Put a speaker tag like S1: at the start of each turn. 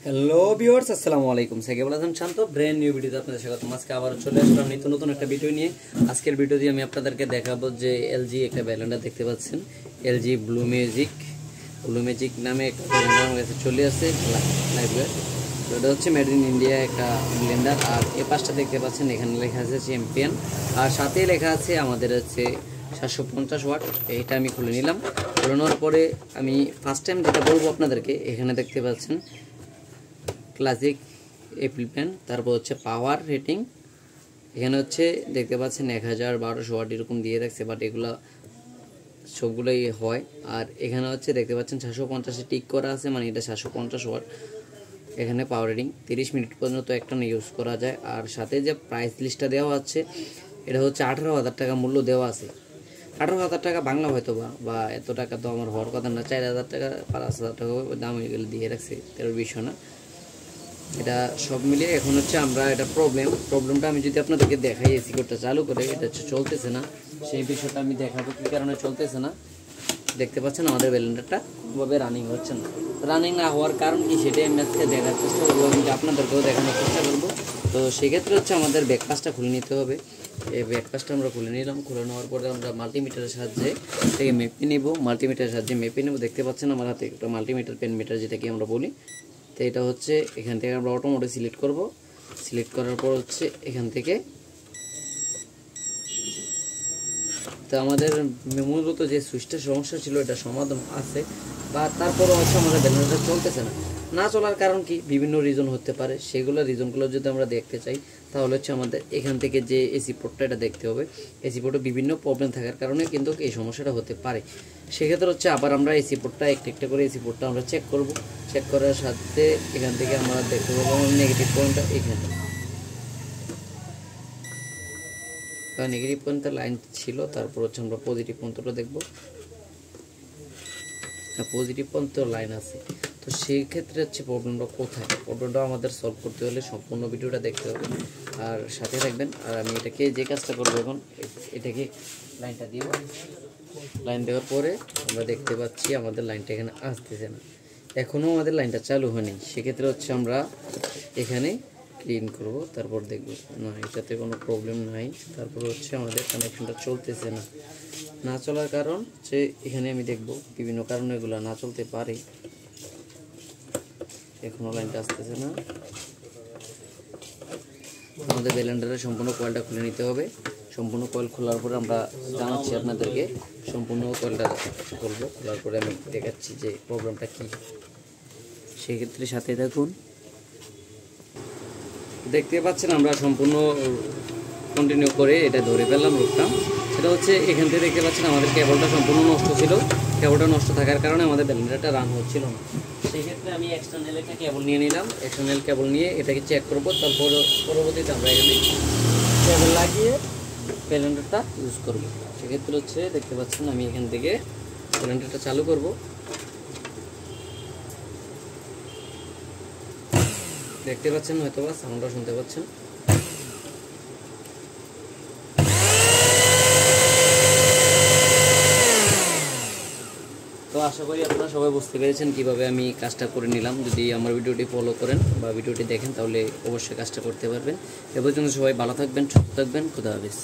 S1: Hello viewers, আসসালামু আলাইকুম। সাকিব আল হাসান শান্ত brand new ভিডিওতে আপনাদের স্বাগতম। আজকে আবার চলে আসলাম নিত্য নতুন একটা ভিডিও নিয়ে। আজকের ভিডিওতে আমি আপনাদেরকে দেখাবো যে এলজি একটা ব্যালেন্ডার দেখতে পাচ্ছেন, এলজি ব্লু ম্যাজিক নামে একটা ব্যালেন্ডার আমার কাছে চলে আসছে লাইভওয়্যার। তো এটা হচ্ছে মেড ইন ইন্ডিয়া একটা ব্লেন্ডার। আর এই পাশটা দেখতে পাচ্ছেন, এখানে লেখা আছে চ্যাম্পিয়ন, আর সাথে লেখা আছে আমাদের হচ্ছে 750 ওয়াট। এইটা আমি খুলে নিলাম। খুলে নেওয়ার পরে আমি ফার্স্ট টাইম যেটা বলবো আপনাদেরকে, এখানে দেখতে পাচ্ছেন ক্লাসিক এপ্রিল প্যান, তারপর হচ্ছে পাওয়ার রেটিং। এখানে হচ্ছে দেখতে পাচ্ছেন 1000-1200 ওয়াট এরকম দিয়ে রাখছে, বাট এগুলা সবগুলোই হয়। আর এখানে হচ্ছে দেখতে পাচ্ছেন 750-এ টিক করা আছে, মানে এটা 750 ওয়াট। এখানে পাওয়ার রেটিং 30 মিনিট পর্যন্ত একটা ইউজ করা যায়। আর সাথে যে প্রাইস লিস্টটা দেওয়া আছে, এটা হচ্ছে 18,000 টাকা মূল্য দেওয়া আছে। 18,000 টাকা বাংলা হয়তো বা এত টাকা তো আমার হওয়ার কথা না, 4,000 টাকা 5,000 টাকা দাম এগুলো দিয়ে রাখছে, এর বিষয় না। এটা সব মিলিয়ে এখন হচ্ছে আমরা এটা প্রবলেমটা আমি যদি আপনাদেরকে দেখাই, এসি কোডটা চালু করে এটা হচ্ছে চলতেছে না, সেই বিষয়টা আমি দেখাবো কী কারণে চলতেছে না। দেখতে পাচ্ছেন আমাদের ব্লেন্ডারটা কোনোভাবে রানিং হচ্ছে না। রানিং না হওয়ার কারণ কি সেটাই আমি আজকে দেখার চেষ্টা করবো, আমি আপনাদেরকেও দেখানোর চেষ্টা করবো। তো সেক্ষেত্রে হচ্ছে আমাদের ব্যাকপাসটা খুলে নিতে হবে। এই ব্যাকপাসটা আমরা খুলে নিলাম। খুলে নেওয়ার পরে আমরা মাল্টিমিটারের সাহায্যে থেকে মেপে নেব। মাল্টিমিটারের সাহায্যে মেপে নেব। দেখতে পাচ্ছেন আমার হাতে একটা মাল্টিমিটার, পেন মিটার যেটাকে আমরা বলি। তো এটা হচ্ছে এখান থেকে আমরা অটোমোটিভ সিলেক্ট করব। সিলেক্ট করার পর হচ্ছে এখান থেকে তো আমাদের মূলত যে সুইচটার সমস্যা ছিল এটা সমাধান আছে, বা তারপরও হচ্ছে আমাদের ব্যালেন্ডারটা চলতেছে না চলার কারণ কি বিভিন্ন রিজন হতে পারে। সেগুলো রিজনগুলো যদি আমরা দেখতে চাই, তাহলে হচ্ছে আমাদের এখান থেকে যে এসি পোর্টটা এটা দেখতে হবে। এসি পোর্টে বিভিন্ন প্রবলেম থাকার কারণে কিন্তু এই সমস্যাটা হতে পারে। সেক্ষেত্রে হচ্ছে আবার আমরা এসি পোর্টটা একটা করে এসি পোর্টটা আমরা চেক করব। চেক করার সাথে এখান থেকে আমরা দেখতে পাবো নেগেটিভ পয়েন্টটা এখানে, নেগেটিভ পয়েন্টটা লাইন ছিল। তারপর হচ্ছে আমরা পজিটিভ পয়েন্টটা দেখব, পজিটিভ পয়েন্ট লাইন আছে। তো সেই ক্ষেত্রে হচ্ছে প্রবলেমটা কোথায়, প্রবলেমটা আমাদের সলভ করতে হলে সম্পূর্ণ ভিডিওটা দেখতে হবে আর সাথে থাকবেন। আর আমি এটাকে যে কাজটা করবো এখন, এটাকে লাইনটা দিব। লাইন দেওয়ার পরে আমরা দেখতে পাচ্ছি আমাদের লাইনটা এখানে আসতেছে না, এখনও আমাদের লাইনটা চালু হয়নি। সেক্ষেত্রে হচ্ছে আমরা এখানে ক্লিন করব, তারপর দেখব না এটাতে কোনো প্রবলেম নাই। তারপর হচ্ছে আমাদের কানেকশনটা চলতেছে না চলার কারণ যে এখানে আমি দেখব বিভিন্ন কারণে এগুলো না চলতে পারে। এখনও লাইনটা আসতেছে না। আমাদের ব্লেন্ডারের সম্পূর্ণ কয়েলটা খুলে নিতে হবে। সম্পূর্ণ কয়েল খোলার পরে আমরা জানাচ্ছি আপনাদেরকে, সম্পূর্ণ কয়েলটা খুলবো। খোলার পরে আমি দেখাচ্ছি যে প্রবলেমটা কী। সেক্ষেত্রে সাথে থাকুন। দেখতে পাচ্ছেন আমরা সম্পূর্ণ কন্টিনিউ করে এটা ধরে ফেললাম রূপটা। সেটা হচ্ছে এখান থেকে দেখতে পাচ্ছেন আমাদের কেবলটা সম্পূর্ণ নষ্ট ছিল। কেবলটা নষ্ট থাকার কারণে আমাদের ব্লেন্ডারটা রান হচ্ছিল না। সেক্ষেত্রে আমি এক্সটার্নাল একটা কেবল নিয়ে নিলাম। এক্সটার্নাল কেবল নিয়ে এটাকে চেক করবো। তারপর পরবর্তীতে আমরা এখানে কেবল লাগিয়ে ব্লেন্ডারটা ইউজ করব। সেক্ষেত্রে হচ্ছে দেখতে পাচ্ছেন আমি এখান থেকে ব্লেন্ডারটা চালু করব। দেখতে পাচ্ছেন হয়তো বা সাউন্ডটা শুনতে পাচ্ছেন। তো আশা করি আপনারা সবাই বুঝতে পেরেছেন কিভাবে আমি কাজটা করে নিলাম। যদি আমার ভিডিওটি ফলো করেন বা ভিডিওটি দেখেন, তাহলে অবশ্যই কাজটা করতে পারবেন। এ পর্যন্ত সবাই ভালো থাকবেন, সুস্থ থাকবেন। খুদা হাফেজ।